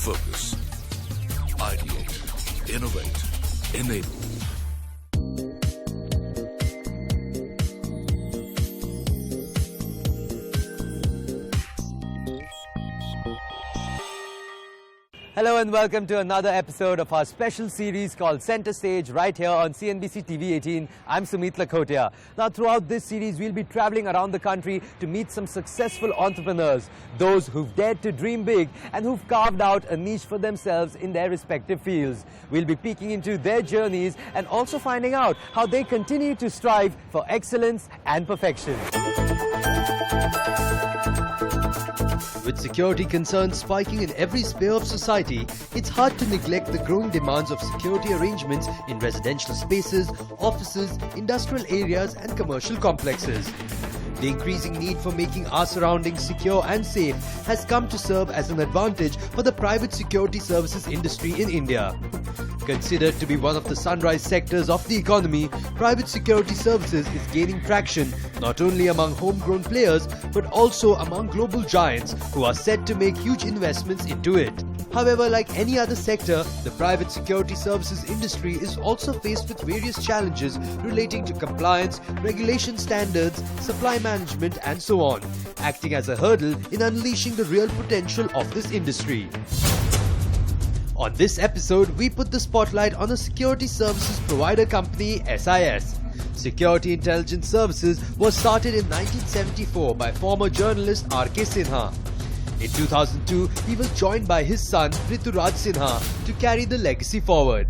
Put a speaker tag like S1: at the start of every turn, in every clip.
S1: Focus. Ideate. Innovate. Enable.
S2: Hello and welcome to another episode of our special series called Center Stage right here on CNBC TV18. I'm Sumit Lakhotia. Now throughout this series we'll be traveling around the country to meet some successful entrepreneurs, those who've dared to dream big and who've carved out a niche for themselves in their respective fields. We'll be peeking into their journeys and also finding out how they continue to strive for excellence and perfection. With security concerns spiking in every sphere of society, it's hard to neglect the growing demands of security arrangements in residential spaces, offices, industrial areas and commercial complexes. The increasing need for making our surroundings secure and safe has come to serve as an advantage for the private security services industry in India. Considered to be one of the sunrise sectors of the economy, private security services is gaining traction not only among homegrown players but also among global giants who are set to make huge investments into it. However, like any other sector, the private security services industry is also faced with various challenges relating to compliance, regulation standards, supply management and so on, acting as a hurdle in unleashing the real potential of this industry. On this episode, we put the spotlight on a security services provider company, SIS. Security Intelligence Services was started in 1974 by former journalist R.K. Sinha. In 2002, he was joined by his son Rituraj Sinha to carry the legacy forward.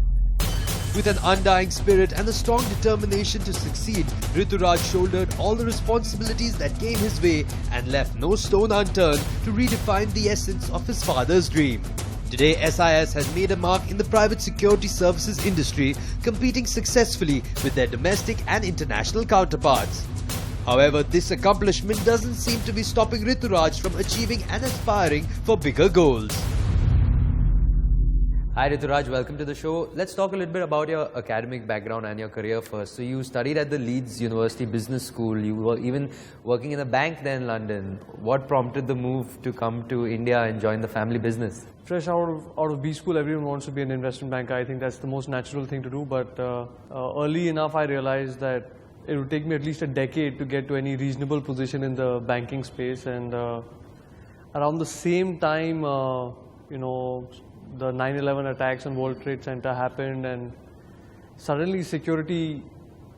S2: With an undying spirit and a strong determination to succeed, Rituraj shouldered all the responsibilities that came his way and left no stone unturned to redefine the essence of his father's dream. Today, SIS has made a mark in the private security services industry, competing successfully with their domestic and international counterparts. However, this accomplishment doesn't seem to be stopping Rituraj from achieving and aspiring for bigger goals. Hi Rituraj, welcome to the show. Let's talk a little bit about your academic background and your career first. So you studied at the Leeds University Business School. You were even working in a bank there in London. What prompted the move to come to India and join the family business?
S3: Fresh out of B school, everyone wants to be an investment banker. I think that's the most natural thing to do. But early enough, I realized that it would take me at least a decade to get to any reasonable position in the banking space. And around the same time, the 9/11 attacks on World Trade Center happened, and suddenly security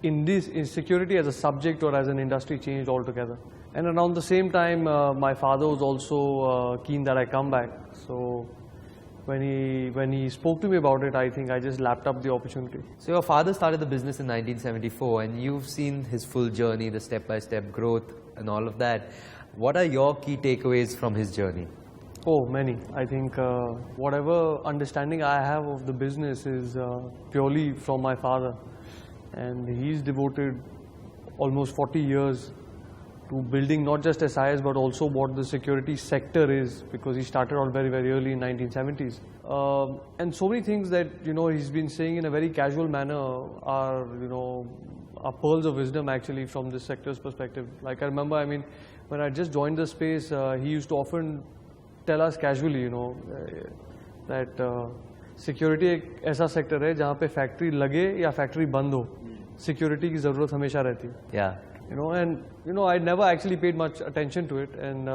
S3: as a subject or as an industry changed altogether. And around the same time, my father was also keen that I come back. So when he spoke to me about it, I think I just lapped up the opportunity.
S2: So your father started the business in 1974 and you've seen his full journey, the step-by-step growth and all of that. What are your key takeaways from his journey?
S3: Oh, many. I think whatever understanding I have of the business is purely from my father. And he's devoted almost 40 years to building not just SIS but also what the security sector is, because he started out very, very early in 1970s. And so many things that, he's been saying in a very casual manner are pearls of wisdom actually from this sector's perspective. Like I remember, when I just joined the space, he used to often tell us casually, that security एक ऐसा sector है जहाँ पे factory लगे या factory बंद हो, security की ज़रूरत हमेशा रहती है.
S2: Yeah.
S3: I never actually paid much attention to it. And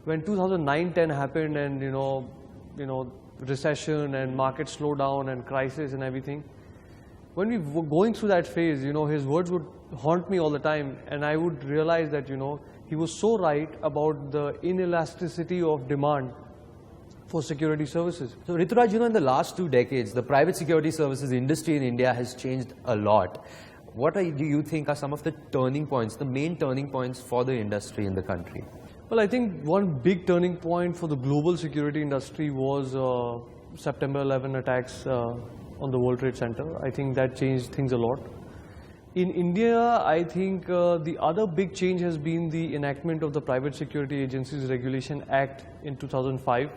S3: when 2009-10 happened, and recession and market slowdown and crisis and everything, when we were going through that phase, his words would haunt me all the time, and I would realize that he was so right about the inelasticity of demand for security services.
S2: So Rituraj, in the last 2 decades, the private security services industry in India has changed a lot. What do you think are some of the turning points, the main turning points for the industry in the country?
S3: Well, I think one big turning point for the global security industry was September 11 attacks on the World Trade Center. I think that changed things a lot. In India, I think the other big change has been the enactment of the Private Security Agencies Regulation Act in 2005,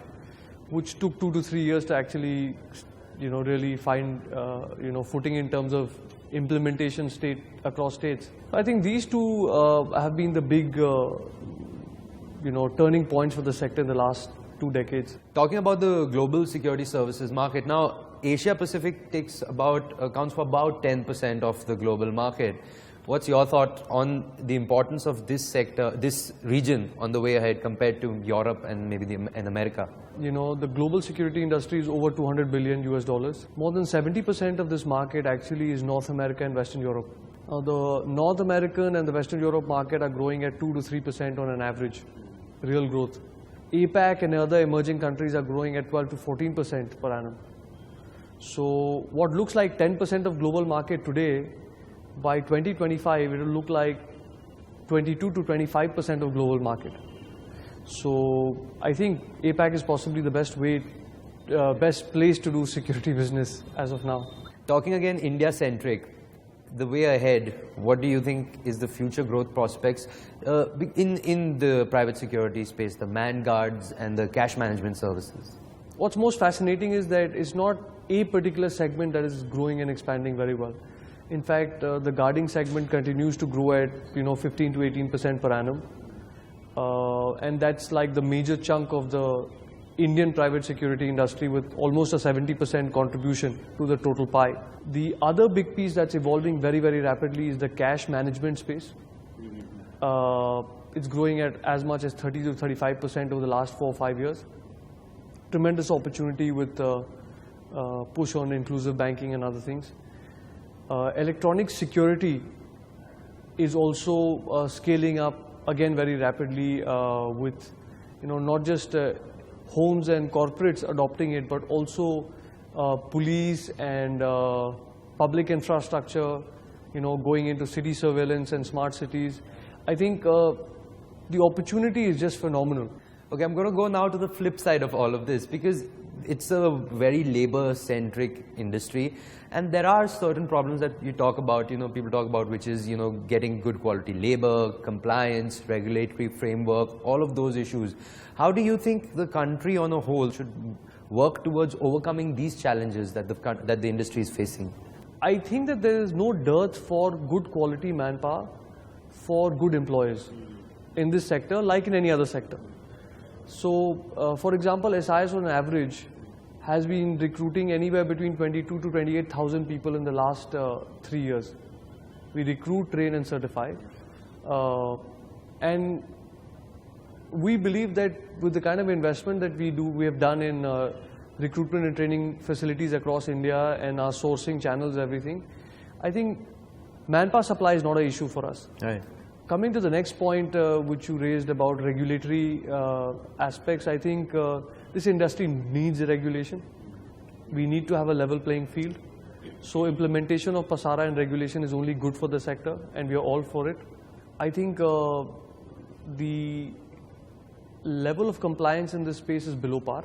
S3: which took 2 to 3 years to actually, really find, footing in terms of implementation across states. I think these two have been the big, turning points for the sector in the last 2 decades.
S2: Talking about the global security services market, now Asia Pacific accounts for about 10% of the global market. What's your thought on the importance of this sector, this region on the way ahead compared to Europe and maybe in America?
S3: You know, the global security industry is over $200 billion US. More than 70% of this market actually is North America and Western Europe. The North American and the Western Europe market are growing at 2 to 3% on an average, real growth. APAC and other emerging countries are growing at 12 to 14% per annum. So what looks like 10% of global market today, by 2025 it will look like 22 to 25% of global market. So I think APAC is possibly the best place to do security business as of now.
S2: Talking again India-centric, the way ahead, what do you think is the future growth prospects in the private security space, the man guards and the cash management services?
S3: What's most fascinating is that it's not a particular segment that is growing and expanding very well. In fact, the guarding segment continues to grow at 15 to 18% per annum. And that's like the major chunk of the Indian private security industry, with almost a 70% contribution to the total pie. The other big piece that's evolving very, very rapidly is the cash management space. It's growing at as much as 30 to 35% over the last 4 or 5 years. Tremendous opportunity with push on inclusive banking and other things. Electronic security is also scaling up again very rapidly with not just homes and corporates adopting it, but also police and public infrastructure, going into city surveillance and smart cities. I think the opportunity is just phenomenal.
S2: Okay, I'm going to go now to the flip side of all of this, because it's a very labor-centric industry, and there are certain problems that you talk about, people talk about, which is, getting good quality labor, compliance, regulatory framework, all of those issues. How do you think the country on a whole should work towards overcoming these challenges that the industry is facing?
S3: I think that there is no dearth for good quality manpower for good employers in this sector, like in any other sector. So, for example, SIS on average has been recruiting anywhere between 22 to 28,000 people in the last 3 years. We recruit, train and certify. And we believe that with the kind of investment that we have done in recruitment and training facilities across India and our sourcing channels, everything, I think manpower supply is not an issue for us.
S2: Right.
S3: Coming to the next point which you raised about regulatory aspects, I think this industry needs regulation. We need to have a level playing field. So implementation of PASARA and regulation is only good for the sector, and we are all for it. I think the level of compliance in this space is below par,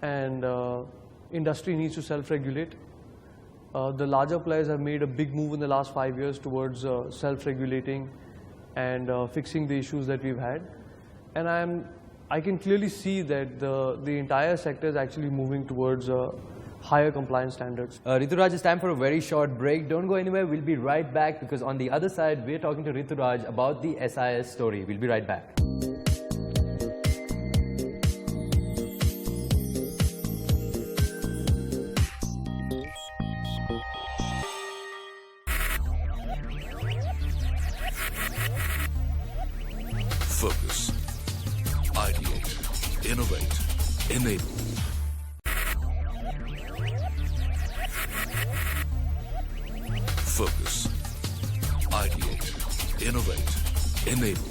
S3: and industry needs to self-regulate. The larger players have made a big move in the last 5 years towards self-regulating and fixing the issues that we've had. And I can clearly see that the entire sector is actually moving towards higher compliance standards.
S2: Rituraj, it's time for a very short break. Don't go anywhere. We'll be right back, because on the other side, we're talking to Rituraj about the SIS story. We'll be right back.
S1: Focus. Ideate. Innovate. Enable. Focus. Ideate. Innovate. Enable.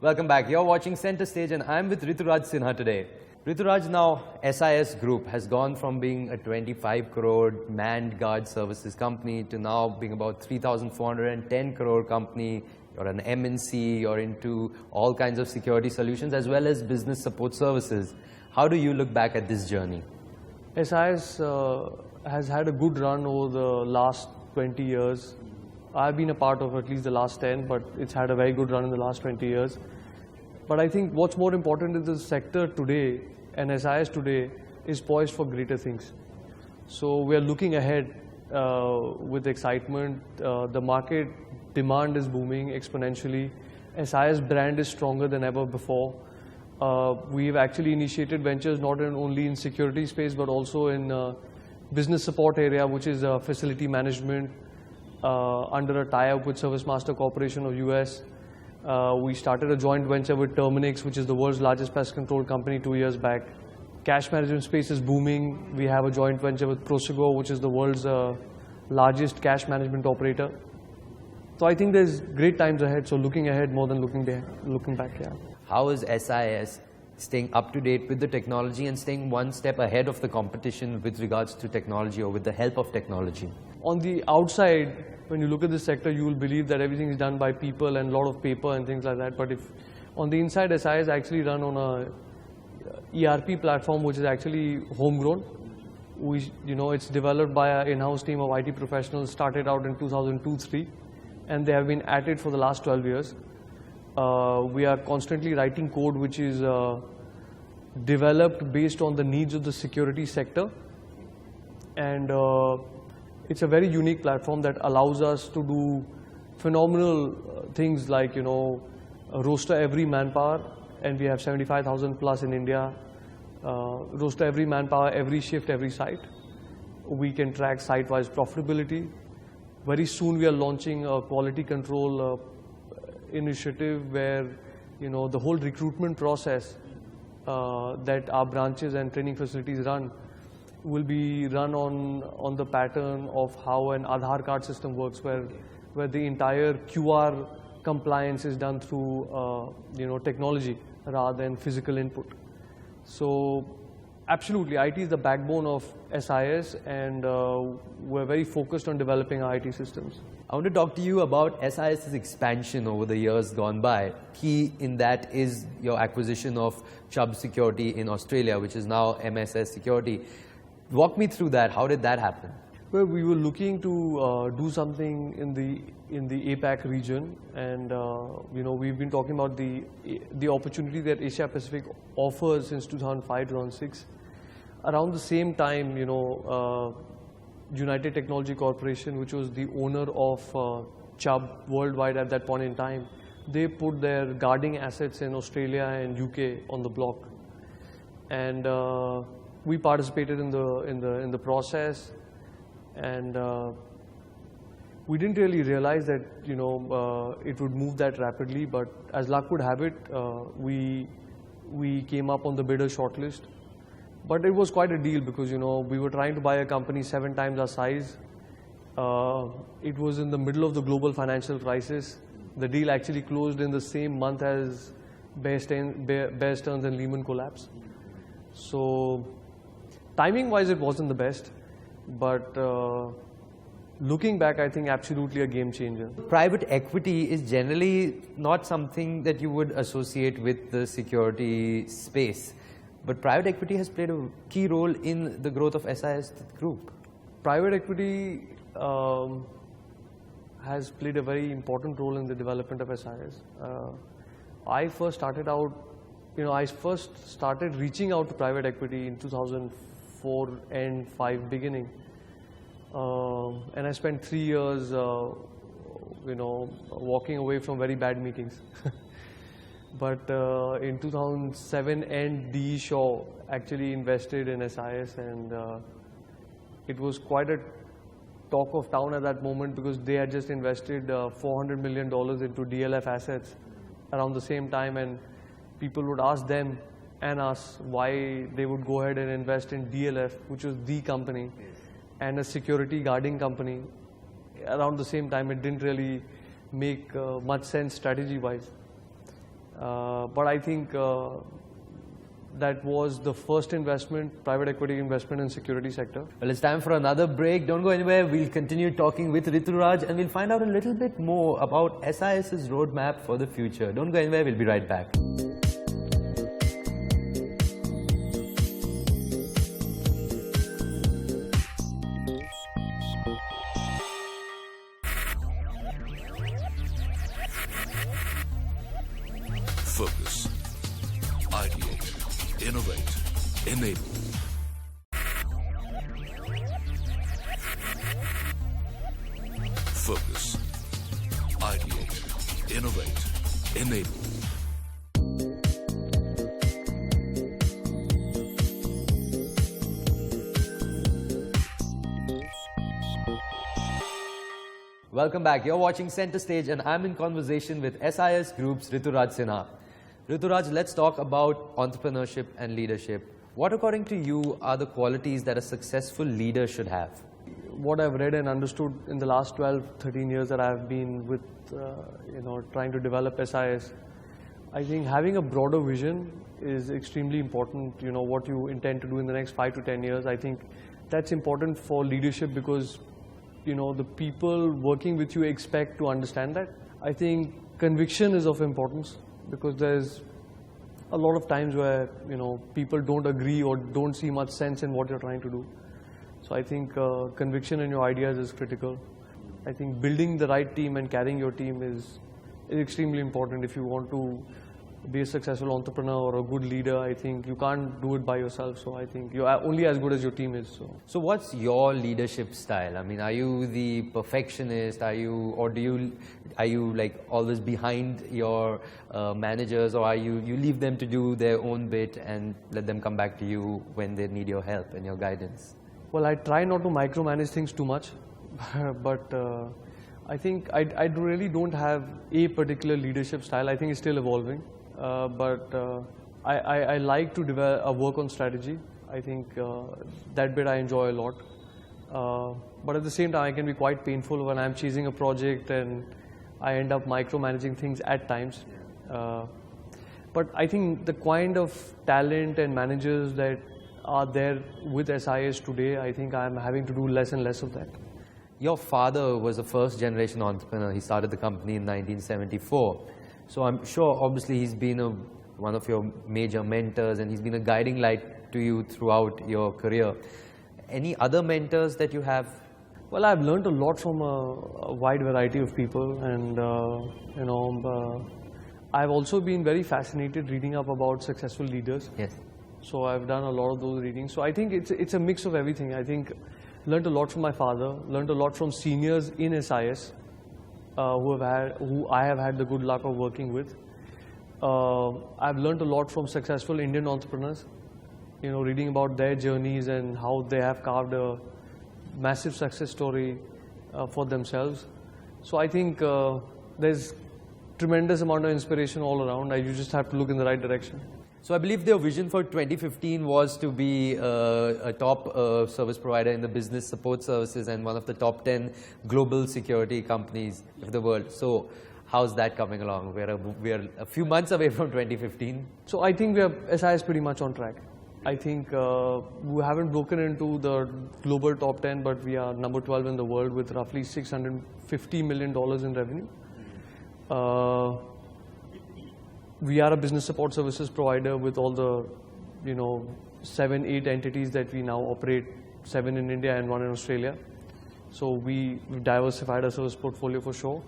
S2: Welcome back. You're watching Center Stage, and I'm with Rituraj Sinha today. Rituraj, now SIS Group has gone from being a 25 crore manned guard services company to now being about 3,410 crore company. You're an MNC, you're into all kinds of security solutions as well as business support services. How do you look back at this journey?
S3: SIS has had a good run over the last 20 years. I've been a part of at least the last 10, but it's had a very good run in the last 20 years. But I think what's more important is the sector today, and SIS today is poised for greater things. So we are looking ahead with excitement. The market demand is booming exponentially. SIS brand is stronger than ever before. We've actually initiated ventures not only in security space but also in business support area, which is facility management under a tie-up with Service Master Corporation of US. We started a joint venture with Terminix, which is the world's largest pest control company, 2 years back. Cash management space is booming. We have a joint venture with Prosegur, which is the world's largest cash management operator. So I think there's great times ahead, so looking ahead more than looking back, yeah.
S4: How is SIS staying up to date with the technology and staying one step ahead of the competition with regards to technology or with the help of technology?
S3: On the outside, when you look at this sector, you will believe that everything is done by people and a lot of paper and things like that. But if on the inside, SIS actually run on a ERP platform which is actually homegrown. It's developed by an in-house team of IT professionals, started out in 2002-03, and they have been at it for the last 12 years. We are constantly writing code which is developed based on the needs of the security sector, and it's a very unique platform that allows us to do phenomenal things like roster every manpower, and we have 75,000 plus in India. Roster every manpower, every shift, every site. We can track site-wise profitability. Very soon we are launching a quality control initiative where the whole recruitment process that our branches and training facilities run will be run on the pattern of how an Aadhaar card system works, where the entire QR compliance is done through technology rather than physical input. So absolutely, IT is the backbone of SIS, and we're very focused on developing our IT systems.
S4: I want to talk to you about SIS's expansion over the years gone by. Key in that is your acquisition of Chubb Security in Australia, which is now MSS Security. Walk me through that. How did that happen?
S3: Well, we were looking to do something in the APAC region, and we've been talking about the opportunity that Asia Pacific offers since 2005-2006. Around the same time, United Technology Corporation, which was the owner of Chubb worldwide at that point in time, they put their guarding assets in Australia and UK on the block, and we participated in the process. And we didn't really realize that it would move that rapidly, but as luck would have it, we came up on the bidder shortlist. But it was quite a deal because we were trying to buy a company 7 times our size. It was in the middle of the global financial crisis. The deal actually closed in the same month as Bear Stearns and Lehman collapse. So timing-wise, it wasn't the best. But looking back, I think absolutely a game changer.
S4: Private equity is generally not something that you would associate with the security space. But private equity has played a key role in the growth of SIS Group.
S3: Private equity has played a very important role in the development of SIS. I first started out, I first started reaching out to private equity in 2004 and 5 beginning, and I spent 3 years, walking away from very bad meetings. But in 2007, and D. Shaw actually invested in SIS, and it was quite a talk of town at that moment because they had just invested $400 million into DLF assets around the same time, and people would ask them and us why they would go ahead and invest in DLF, which was the company, and a security guarding company around the same time. It didn't really make much sense strategy-wise. But I think that was the first investment, private equity investment in security sector.
S4: Well, it's time for another break. Don't go anywhere. We'll continue talking with Rituraj, and we'll find out a little bit more about SIS's roadmap for the future. Don't go anywhere. We'll be right back.
S1: Focus. Ideate. Innovate. Enable. focus. Ideate, innovate, enable.
S4: Welcome back. You're watching Center Stage and I'm in conversation with SIS Group's Rituraj Sinha. Rituraj, let's talk about entrepreneurship and leadership. What, according to you, are the qualities that a successful leader should have?
S3: What I've read and understood in the last 12, 13 years that I've been with, trying to develop SIS, I think having a broader vision is extremely important. You know, what you intend to do in the next 5 to 10 years. I think that's important for leadership because, you know, the people working with you expect to understand that. I think conviction is of importance because there's a lot of times where, you know, people don't agree or don't see much sense in what you're trying to do. So I think conviction in your ideas is critical. I think building the right team and carrying your team is extremely important if you want to be a successful entrepreneur or a good leader. I think you can't do it by yourself. So I think you're only as good as your team is.
S4: So what's your leadership style? I mean, are you the perfectionist? Are you like always behind your managers, or are you leave them to do their own bit and let them come back to you when they need your help and your guidance?
S3: Well, I try not to micromanage things too much, but I think I really don't have a particular leadership style. I think it's still evolving. But I like to develop, work on strategy. I think that bit I enjoy a lot. But at the same time, I can be quite painful when I'm chasing a project and I end up micromanaging things at times. But I think the kind of talent and managers that are there with SIS today, I think I'm having to do less and less of that.
S4: Your father was a first-generation entrepreneur. He started the company in 1974. So I'm sure, obviously, he's been one of your major mentors and he's been a guiding light to you throughout your career. Any other mentors that you have?
S3: Well, I've learned a lot from a wide variety of people, and I've also been very fascinated reading up about successful leaders.
S4: Yes.
S3: So I've done a lot of those readings. So I think it's a mix of everything. I think learned a lot from my father, learned a lot from seniors in SIS. Who I have had the good luck of working with. I've learned a lot from successful Indian entrepreneurs, you know, reading about their journeys and how they have carved a massive success story for themselves. So I think there's tremendous amount of inspiration all around. You just have to look in the right direction.
S4: So I believe their vision for 2015 was to be a top service provider in the business support services and one of the top 10 global security companies of the world. So how's that coming along? We're a few months away from 2015.
S3: So I think SIS pretty much on track. I think we haven't broken into the global top 10, but we are number 12 in the world with roughly $650 million in revenue. We are a business support services provider with all the, 7, 8 entities that we now operate, 7 in India and 1 in Australia. So we've diversified our service portfolio for sure.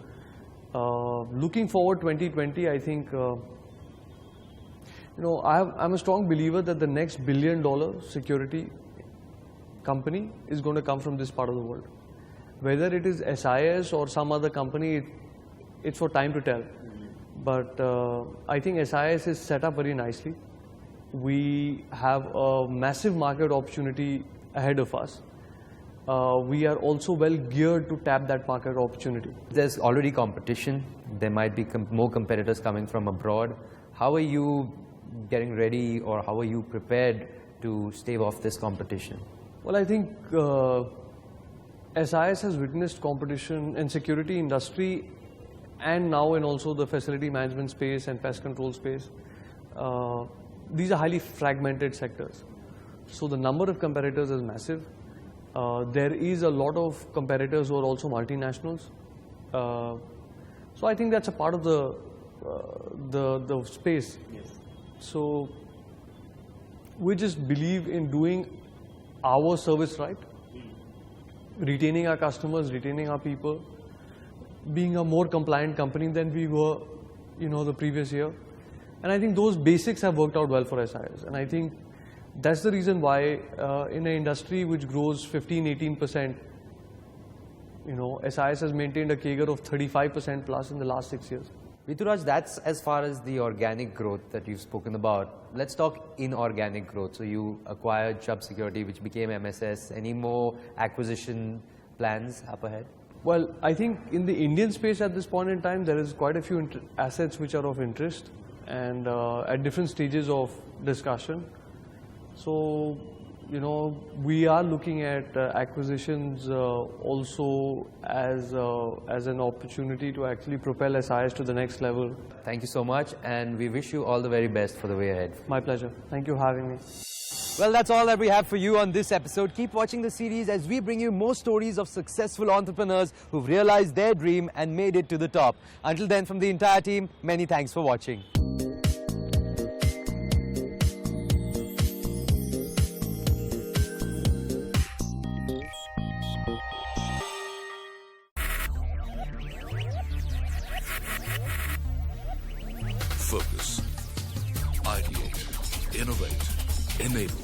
S3: Looking forward 2020, I think, I'm a strong believer that the next $1 billion security company is going to come from this part of the world. Whether it is SIS or some other company, it's for time to tell. But I think SIS is set up very nicely. We have a massive market opportunity ahead of us. We are also well geared to tap that market opportunity.
S4: There's already competition. There might be more competitors coming from abroad. How are you getting ready, or how are you prepared to stave off this competition?
S3: Well, I think SIS has witnessed competition in security industry and now in also the facility management space and pest control space. These are highly fragmented sectors. So the number of competitors is massive. There is a lot of competitors who are also multinationals. So I think that's a part of the space. Yes. So we just believe in doing our service right, retaining our customers, retaining our people, being a more compliant company than we were, the previous year. And I think those basics have worked out well for SIS. And I think that's the reason why in an industry which grows 15, 18%, SIS has maintained a CAGR of 35% plus in the last 6 years.
S4: Rituraj, that's as far as the organic growth that you've spoken about. Let's talk inorganic growth. So you acquired Chubb Security, which became MSS. Any more acquisition plans up ahead?
S3: Well, I think in the Indian space at this point in time, there is quite a few assets which are of interest and at different stages of discussion. So, we are looking at acquisitions also as an opportunity to actually propel SIS to the next level.
S4: Thank you so much, and we wish you all the very best for the way ahead.
S3: My pleasure. Thank you for having me.
S4: Well, that's all that we have for you on this episode. Keep watching the series as we bring you more stories of successful entrepreneurs who've realized their dream and made it to the top. Until then, from the entire team, many thanks for watching.
S1: Focus. Ideate. Innovate. Enable.